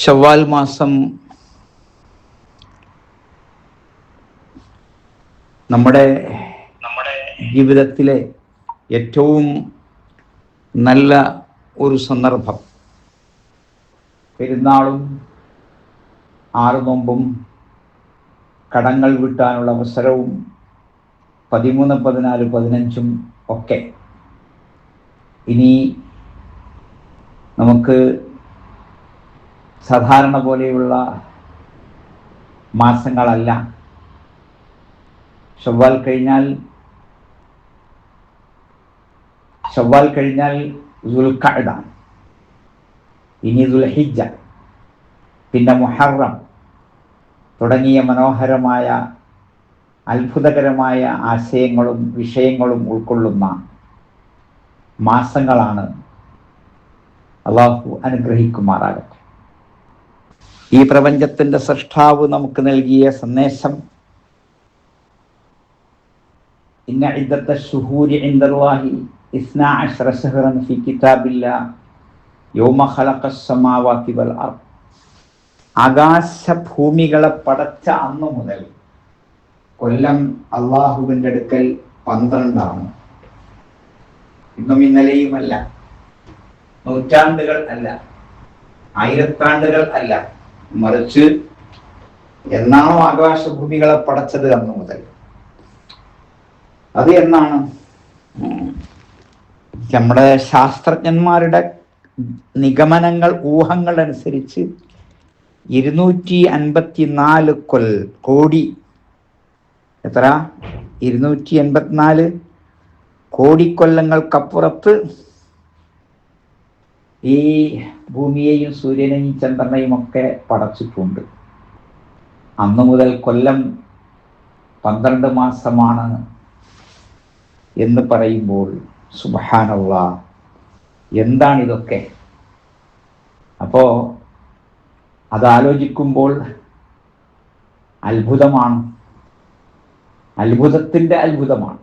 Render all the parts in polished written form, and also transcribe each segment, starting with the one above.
ശവ്വാൽ മാസം നമ്മുടെ ജീവിതത്തിലെ ഏറ്റവും നല്ല ഒരു സന്ദർഭം. പെരുന്നാളും ആറുനോമ്പും കടങ്ങൾ വീട്ടാനുള്ള അവസരവും 13, 14, 15 ഒക്കെ ഇനി നമുക്ക് സാധാരണ പോലെയുള്ള മാസങ്ങളല്ല. ശവ്വാൽ കഴിഞ്ഞാൽ ദുൽഖഅദ, ഇനി ദുൽഹിജ്ജ, പിന്നെ മുഹറം തുടങ്ങിയ മനോഹരമായ അത്ഭുതകരമായ ആശയങ്ങളും വിഷയങ്ങളും ഉൾക്കൊള്ളുന്ന മാസങ്ങളാണ്. അല്ലാഹു അനുഗ്രഹിക്കുമാറാകട്ടെ. ഈ പ്രപഞ്ചത്തിന്റെ സൃഷ്ടാവ് നമുക്ക് നൽകിയ സന്ദേശം ഇന്ന ഇദ്ദത്ത ശുഹൂരി ഇൻദല്ലാഹി 12 ശഹ്റൻ ഫീ കിതാബില്ലാഹ് യൗമ ഖലഖസ് സമാവാതി വൽ അർദ്. ആകാശഭൂമികളെ പടച്ച അന്നു മുതൽ കൊല്ലം അള്ളാഹുവിൻ്റെ അടുക്കൽ 12 ഇന്നും ഇന്നലെയുമല്ല, നൂറ്റാണ്ടുകൾ അല്ല, ആയിരത്താണ്ടുകൾ അല്ല, മറിച്ച് എന്നാണോ ആകാശഭൂമികളെ പടച്ചത് അന്നു മുതൽ. അത് എന്നാണ്? നമ്മുടെ ശാസ്ത്രജ്ഞന്മാരുടെ നിഗമനങ്ങൾ, ഊഹങ്ങൾ അനുസരിച്ച് 254 കോടി, എത്ര? 284 കോടിക്കൊല്ലങ്ങൾക്കപ്പുറത്ത് ഈ ഭൂമിയെയും സൂര്യനെയും ചന്ദ്രനെയും ഒക്കെ പടച്ചിട്ടുണ്ട്. അന്നു മുതൽ കൊല്ലം 12 മാസമാണ് എന്ന് പറയുമ്പോൾ സുബ്ഹാനല്ലാഹ്, എന്താണിതൊക്കെ? അപ്പോൾ അതാലോചിക്കുമ്പോൾ അത്ഭുതമാണ്, അത്ഭുതത്തിൻ്റെ അത്ഭുതമാണ്.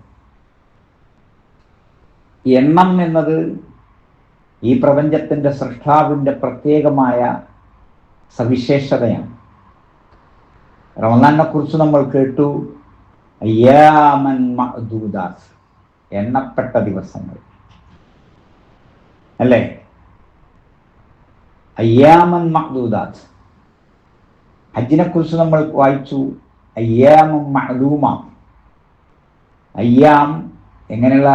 എണ്ണം എന്നത് ഈ പ്രപഞ്ചത്തിൻ്റെ സൃഷ്ടാവിൻ്റെ പ്രത്യേകമായ സവിശേഷതയാണ്. റമളാനെ കുറിച്ച് നമ്മൾ കേട്ടു, അയ്യാമൻ മഅദൂദാത്ത്, എണ്ണപ്പെട്ട ദിവസങ്ങൾ അല്ലേ? അയ്യാമൻ മഅദൂദാത്ത്. ഹജ്ജിനെ കുറിച്ച് നമ്മൾ വായിച്ചു, അയ്യാമും മഅലൂമ. അയ്യാം എങ്ങനെയുള്ള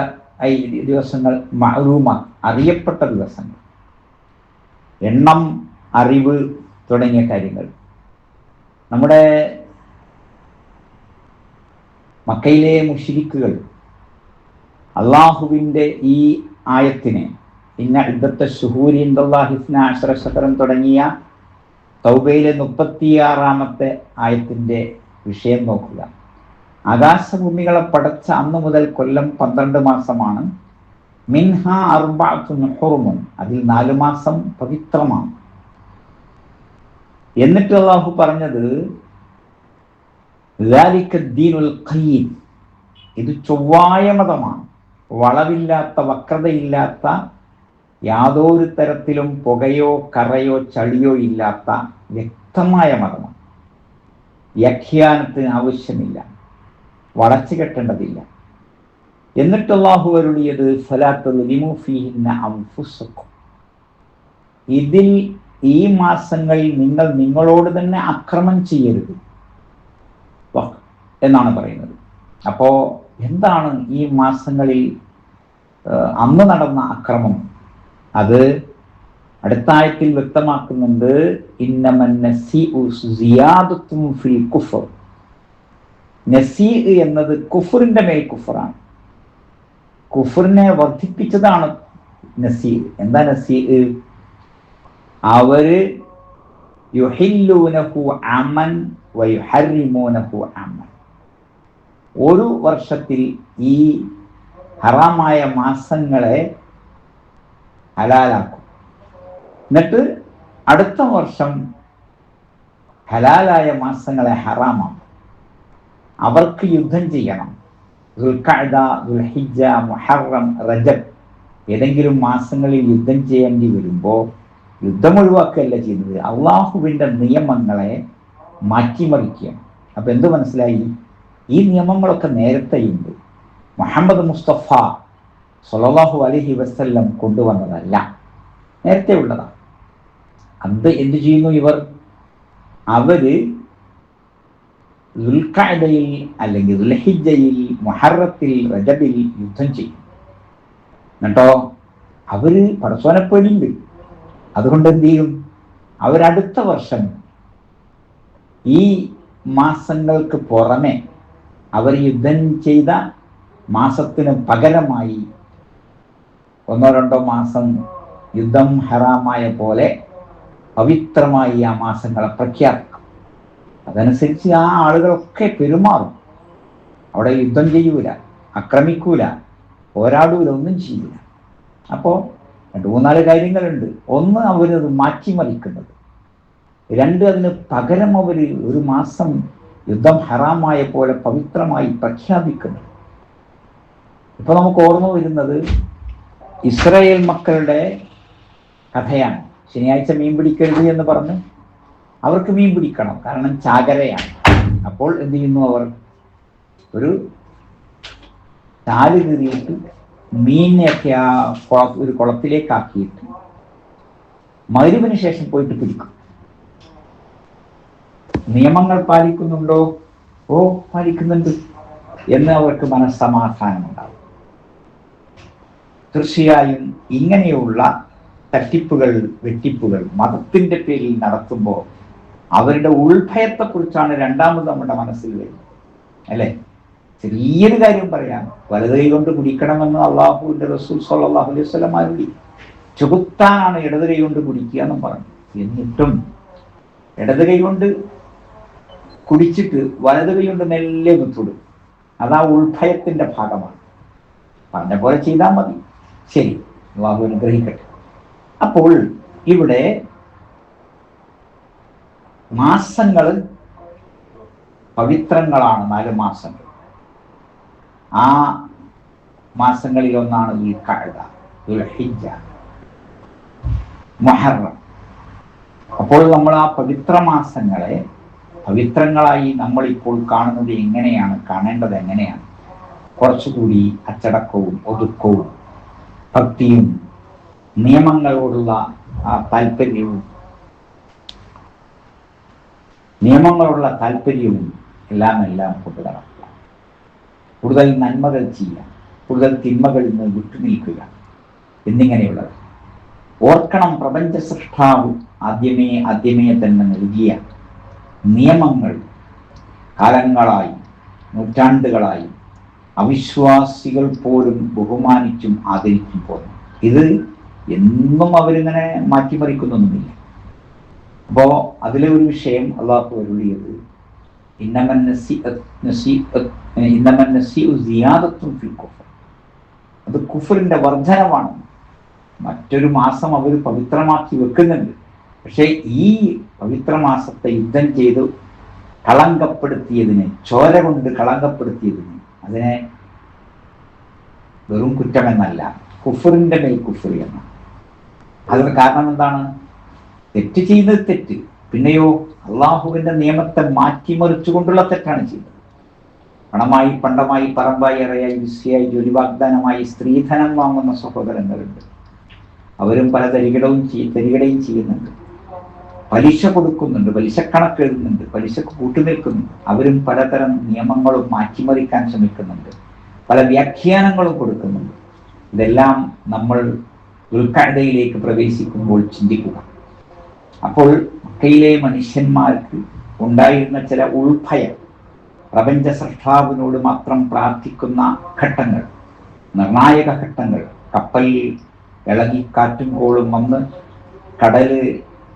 ദിവസങ്ങൾ? മഅലൂമ, അറിയപ്പെട്ട ദിവസങ്ങൾ. എണ്ണം, അറിവ് തുടങ്ങിയ കാര്യങ്ങൾ. നമ്മുടെ മക്കയിലെ മുശ്രിക്കുകൾ അള്ളാഹുവിൻ്റെ ഈ ആയത്തിനെ, ഇന്ന ഇദ്ദത്ത ശുഹൂരി ഇൻദല്ലാഹി 12 ശഹ്റൻ തുടങ്ങിയ തൗബയിലെ 36-ാമത്തെ ആയത്തിൻ്റെ വിഷയം നോക്കുക. ആകാശഭൂമികളെ പടച്ച അന്നു മുതൽ കൊല്ലം 12 മാസമാണ്. മിൻഹ അർബഅത്തുൻ ഹുറുമുൻ, അതിൽ 4 മാസം പവിത്രമാണ്. എന്നിട്ട് അല്ലാഹു പറഞ്ഞത് ദാലിക ദീനുൽ ഖയ്യിം, ഇത് ചൊവ്വായ മതമാണ്, വളവില്ലാത്ത, വക്രതയില്ലാത്ത, യാതൊരു തരത്തിലും പുകയോ കറയോ ചളിയോ ഇല്ലാത്ത വ്യക്തമായ മതമാണ്. വ്യാഖ്യാനത്തിന് ആവശ്യമില്ല, വളച്ചു കെട്ടേണ്ടതില്ല. എന്നിട്ട് അല്ലാഹു അരുളിയത് ഫലാ തുദ്ലിമൂ ഫീഹിന്ന അൻഫുസക്കും, ഇതിൽ ഈ മാസങ്ങളിൽ നിങ്ങൾ നിങ്ങളോട് തന്നെ അക്രമം ചെയ്യരുത് എന്നാണ് പറയുന്നത്. അപ്പോൾ എന്താണ് ഈ മാസങ്ങളിൽ അന്ന് നടന്ന അക്രമം? അത് അടുത്ത ആയത്തിൽ വ്യക്തമാക്കുന്നുണ്ട്. ഇന്നമൻ നസീഉ സിയാദത്തുൻ ഫിൽ കുഫർ. നസീ എന്നത് കുഫറിന്റെ മേൽ കുഫറാണ്, കുഫറിനെ വർദ്ധിപ്പിച്ചതാണ് നസീ. എന്താ നസീ? അവര് യുഹില്ലൂനഹു അമൻ വയുഹർരിമൂനഹു അമൻ. ഒരു വർഷത്തിൽ ഈ ഹറാമായ മാസങ്ങളെ ഹലാലാക്കും, എന്നിട്ട് അടുത്ത വർഷം ഹലാലായ മാസങ്ങളെ ഹറാമാക്കും. അവർക്ക് യുദ്ധം ചെയ്യണം. ദുൽഖഅദ, ദുൽഹിജ്ജ, മുഹറം, റജബ് ഏതെങ്കിലും മാസങ്ങളിൽ യുദ്ധം ചെയ്യേണ്ടി വരുമ്പോൾ യുദ്ധം ഒഴിവാക്കുകയല്ല ചെയ്തത്, അള്ളാഹുവിൻ്റെ നിയമങ്ങളെ മാറ്റിമറിക്കുകയാണ്. അപ്പം എന്ത് മനസ്സിലായി? ഈ നിയമങ്ങളൊക്കെ നേരത്തെയുണ്ട്, മുഹമ്മദ് മുസ്തഫ സ്വല്ലല്ലാഹു അലൈഹി വസല്ലം കൊണ്ടുവന്നതല്ല, നേരത്തെ ഉള്ളതാണ്. അത് എന്ത് ചെയ്യുന്നു ഇവർ? അവര് ദുൽഖഅദയിൽ അല്ലെങ്കിൽ ദുൽഹിജ്ജയിൽ, മുഹറത്തിൽ, റജബിൽ യുദ്ധം ചെയ്യും. എന്നിട്ടോ അവര് പടച്ചോനെ പേടിയുണ്ട്. അതുകൊണ്ട് എന്ത് ചെയ്യും? അവരടുത്ത വർഷം ഈ മാസങ്ങൾക്ക് പുറമെ അവർ യുദ്ധം ചെയ്ത മാസത്തിന് പകരമായി 1-2 മാസം യുദ്ധം ഹറാമായ പോലെ പവിത്രമായി ആ മാസങ്ങളെ പ്രഖ്യാപിക്കും. അതനുസരിച്ച് ആ ആളുകളൊക്കെ പെരുമാറും. അവിടെ യുദ്ധം ചെയ്യൂല, ആക്രമിക്കൂല, പോരാടൂല, ഒന്നും ചെയ്യൂല. അപ്പോൾ 2-3 കാര്യങ്ങളുണ്ട്. ഒന്ന്, അവരത് മാറ്റിമറിക്കുന്നത്. 2, അതിന് പകരം അവർ ഒരു മാസം യുദ്ധം ഹറാമായ പോലെ പവിത്രമായി പ്രഖ്യാപിക്കുന്നു. ഇപ്പൊ നമുക്ക് ഓർമ്മ വരുന്നത് ഇസ്രായേൽ മക്കളുടെ കഥയാണ്. ശനിയാഴ്ച മീൻ പിടിക്കരുത് എന്ന് പറഞ്ഞ് അവർക്ക് മീൻ പിടിക്കണം, കാരണം ചാകരയാണ്. അപ്പോൾ എന്ത് ചെയ്യുന്നു? അവർ ഒരു ചാല് കീറിയിട്ട് മീനിനെയൊക്കെ ആ ഒരു കുളത്തിലേക്കാക്കിയിട്ട് മഗ്‌രിബിന് ശേഷം പോയിട്ട് പിടിക്കും. നിയമങ്ങൾ പാലിക്കുന്നുണ്ടോ? ഓ, പാലിക്കുന്നുണ്ട് എന്ന് അവർക്ക് മനസ്സമാധാനമുണ്ടാകും. തീർച്ചയായും ഇങ്ങനെയുള്ള തട്ടിപ്പുകൾ, വെട്ടിപ്പുകൾ മതത്തിന്റെ പേരിൽ നടത്തുമ്പോൾ അവരുടെ ഉൾഭയത്തെക്കുറിച്ചാണ് രണ്ടാമത് നമ്മുടെ മനസ്സിൽ വരുന്നത്, അല്ലെ? ചെറിയൊരു കാര്യം പറയാം, വലത് കൈ കൊണ്ട് കുടിക്കണമെന്ന് അള്ളാഹുവിന്റെ റസൂൽ സ്വല്ലല്ലാഹു അലൈഹി വസല്ലം അരുളി. ചെകുത്താനാണ് ഇടത് കൈ കൊണ്ട് കുടിക്കുക എന്നും പറഞ്ഞു. എന്നിട്ടും ഇടത് കൈ കൊണ്ട് കുടിച്ചിട്ട് വലത് കൈ കൊണ്ട് മെല്ലെ വിട്ടുവിടും. അതാ ഉൾഭയത്തിന്റെ ഭാഗമാണ്. പറഞ്ഞ പോലെ ചെയ്താൽ മതി. ശരി, അള്ളാഹു അനുഗ്രഹിക്കട്ടെ. അപ്പോൾ ഇവിടെ മാസങ്ങൾ പവിത്രങ്ങളാണ്. 4 മാസങ്ങൾ. ആ മാസങ്ങളിൽ ഒന്നാണ് ദുൽഖഅദ, ദുൽഹിജ്ജ, മുഹറം. അപ്പോൾ നമ്മൾ ആ പവിത്ര മാസങ്ങളെ പവിത്രങ്ങളായി നമ്മൾ ഇപ്പോൾ കാണുന്നത് എങ്ങനെയാണ്, കാണേണ്ടത് എങ്ങനെയാണ്? കുറച്ചുകൂടി അച്ചടക്കവും ഒതുക്കവും ഭക്തിയും നിയമങ്ങളോടുള്ള താല്പര്യവും എല്ലാം കൊണ്ട് നടക്കുക. കൂടുതൽ നന്മകൾ ചെയ്യുക, കൂടുതൽ തിന്മകളിൽ നിന്ന് വിട്ടുനിൽക്കുക എന്നിങ്ങനെയുള്ളത്. ഓർക്കണം, പ്രപഞ്ച സൃഷ്ടാവ് ആദ്യമേ തന്നെ നൽകിയ നിയമങ്ങൾ കാലങ്ങളായി, നൂറ്റാണ്ടുകളായി അവിശ്വാസികൾ പോലും ബഹുമാനിച്ചും ആദരിച്ചും പോന്നു. ഇത് എന്നും അവരിങ്ങനെ മാറ്റിമറിക്കുന്നൊന്നുമില്ല. അപ്പോ അതിലെ ഒരു വിഷയം അള്ളാഹു അരുളിയത്, അത് കുഫറിന്റെ വർധനമാണ്. മറ്റൊരു മാസം അവർ പവിത്രമാക്കി വെക്കുന്നുണ്ട്. പക്ഷേ ഈ പവിത്ര മാസത്തെ യുദ്ധം ചെയ്ത് കളങ്കപ്പെടുത്തിയതിന്, ചോര കൊണ്ട് കളങ്കപ്പെടുത്തിയതിന്, അതിനെ വെറും കുറ്റമെന്നല്ല, കുഫറിന്റെ മേൽ കുഫർ എന്നാണ്. അതിന് കാരണം എന്താണ്? തെറ്റ് ചെയ്യുന്നത് തെറ്റ്, പിന്നെയോ അള്ളാഹുവിന്റെ നിയമത്തെ മാറ്റിമറിച്ചുകൊണ്ടുള്ള തെറ്റാണ് ചെയ്യുന്നത്. പണമായി, പണ്ടമായി, പറമ്പായി, അറയായി, വിസ്യായി, ജോലി വാഗ്ദാനമായി സ്ത്രീധനം വാങ്ങുന്ന സഹോദരങ്ങളുണ്ട്. അവരും പല തരികിടയും ചെയ്യുന്നുണ്ട്. പലിശ കൊടുക്കുന്നുണ്ട്, പലിശക്കണക്ക് എഴുതുന്നുണ്ട്, പലിശക്ക് കൂട്ടുനിൽക്കുന്നുണ്ട്. അവരും പലതരം നിയമങ്ങളും മാറ്റിമറിക്കാൻ ശ്രമിക്കുന്നുണ്ട്, പല വ്യാഖ്യാനങ്ങളും കൊടുക്കുന്നുണ്ട്. ഇതെല്ലാം നമ്മൾ ദുൽഖഅദയിലേക്ക് പ്രവേശിക്കുമ്പോൾ ചിന്തിക്കുക. അപ്പോൾ മക്കയിലെ മനുഷ്യന്മാർക്ക് ഉണ്ടായിരുന്ന ചില ഉൾഭയം, പ്രപഞ്ച സൃഷ്ടാവിനോട് മാത്രം പ്രാർത്ഥിക്കുന്ന ഘട്ടങ്ങൾ, നിർണായക ഘട്ടങ്ങൾ, കപ്പൽ ഇളകി കാറ്റും കോളും വന്ന് കടല്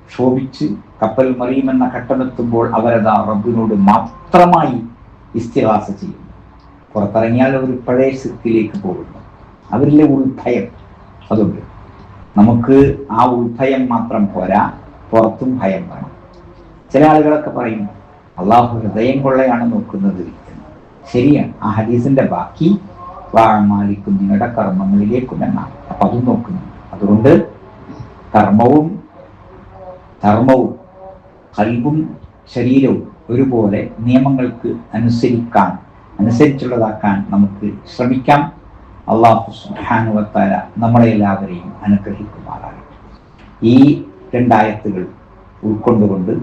ക്ഷോഭിച്ച് കപ്പൽ മറിയുമെന്ന ഘട്ടമെത്തുമ്പോൾ അവരതാ റബ്ബിനോട് മാത്രമായി ഇസ്തിഗാസ ചെയ്യും. പുറത്തിറങ്ങിയാൽ അവർ പഴയ സ്ഥിതിയിലേക്ക് പോകുന്നു. അവരിലെ ഉൾഭയം. അതുകൊണ്ട് നമുക്ക് ആ ഉൾഭയം മാത്രം പോരാ, പുറത്തും ഭയം വേണം. ചില ആളുകളൊക്കെ പറയും അള്ളാഹു ഹൃദയം കൊള്ളയാണ് നോക്കുന്നത്. ശരിയാണ്, ആ ഹദീസിന്റെ ബാക്കി വാഴമാലിക്കും നിങ്ങളുടെ കർമ്മങ്ങളിലേക്കും എന്നാണ്. അപ്പൊ അതും നോക്കുന്നു. അതുകൊണ്ട് കർമ്മവും ധർമ്മവും ഖൽബും ശരീരവും ഒരുപോലെ നിയമങ്ങൾക്ക് അനുസരിച്ചുള്ളതാക്കാൻ നമുക്ക് ശ്രമിക്കാം. അല്ലാഹു സുബ്ഹാനഹു വ തആല നമ്മളെ എല്ലാവരെയും അനുഗ്രഹിക്കുമാറാകട്ടെ. ഈ രണ്ടായത്തുകൾ ഉൾക്കൊണ്ടുകൊണ്ട്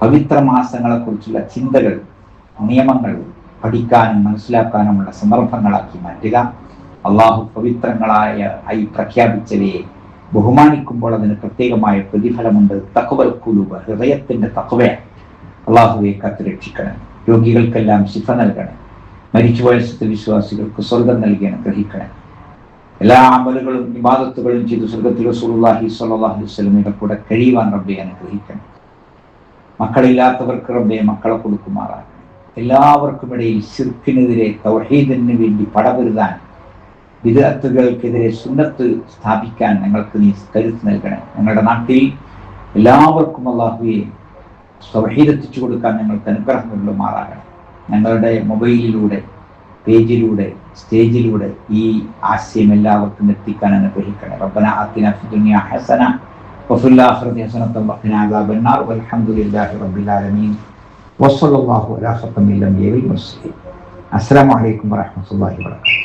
പവിത്ര മാസങ്ങളെക്കുറിച്ചുള്ള ചിന്തകൾ, നിയമങ്ങൾ പഠിക്കാനും മനസ്സിലാക്കാനുമുള്ള സന്ദർഭങ്ങളാക്കി മാറ്റുക. അള്ളാഹു പവിത്രങ്ങളായ ഈ പ്രഖ്യാപിച്ചവയെ ബഹുമാനിക്കുമ്പോൾ അതിന് പ്രത്യേകമായ പ്രതിഫലമുണ്ട്. തഖ്വൽ ഖുലൂബ്, ഹൃദയത്തിന്റെ തഖ്വയാണ്. അള്ളാഹുവെ കാത്തുരക്ഷിക്കണം. രോഗികൾക്കെല്ലാം ശിഫ നൽകണം. മരിച്ചുപോയ സത്യവിശ്വാസികൾക്ക് സ്വർഗം നൽകി അനുഗ്രഹിക്കണം. എല്ലാ അമലുകളും ഇബാദത്തുകളും ചെയ്ത് സ്വർഗത്തിൽ റസൂലുള്ളാഹി സ്വല്ലല്ലാഹു അലൈഹി വസല്ലമയുടെ കൂടെ കഴിയുവാൻ റബ്ബെ അനുഗ്രഹിക്കണം. മക്കളില്ലാത്തവർക്ക് റബ്ബെ മക്കളെ കൊടുക്കുമാറാകണം. എല്ലാവർക്കും ഇടയിൽ ശിർക്കിനെതിരെ തൗഹീദിന് വേണ്ടി പടപൊരുതാൻ, ബിദ്അത്തുകൾക്കെതിരെ സുന്നത്ത് സ്ഥാപിക്കാൻ ഞങ്ങൾക്ക് നീ കരുത്ത് നൽകണം. ഞങ്ങളുടെ നാട്ടിൽ എല്ലാവർക്കും അല്ലാഹുവേ തൗഹീദ് എത്തിച്ചു കൊടുക്കാൻ ഞങ്ങൾക്ക് അനുഗ്രഹം നൽകുമാറാകണം. ഞങ്ങളുടെ മൊബൈലിലൂടെ, പേജിലൂടെ, സ്റ്റേജിലൂടെ ഈ ആശയം എല്ലാവർക്കും എത്തിക്കാൻ അനുഗ്രഹിക്കണം. റബ്ബനാ ആതിനാ ഫിദ്ദുനിയാ ഹസന വഫിൽ ആഖിറതി ഹസനത വഖിനാ അദാബന്നാർ വൽഹംദുലില്ലാഹി റബ്ബിൽ ആലമീൻ വസല്ലല്ലാഹു അലാ ഖത്തമിൽ അംബിയാഇ വൽ മുർസലീൻ. അസ്സലാമു അലൈക്കും വറഹ്മത്തുള്ളാഹി വബറകാതുഹു.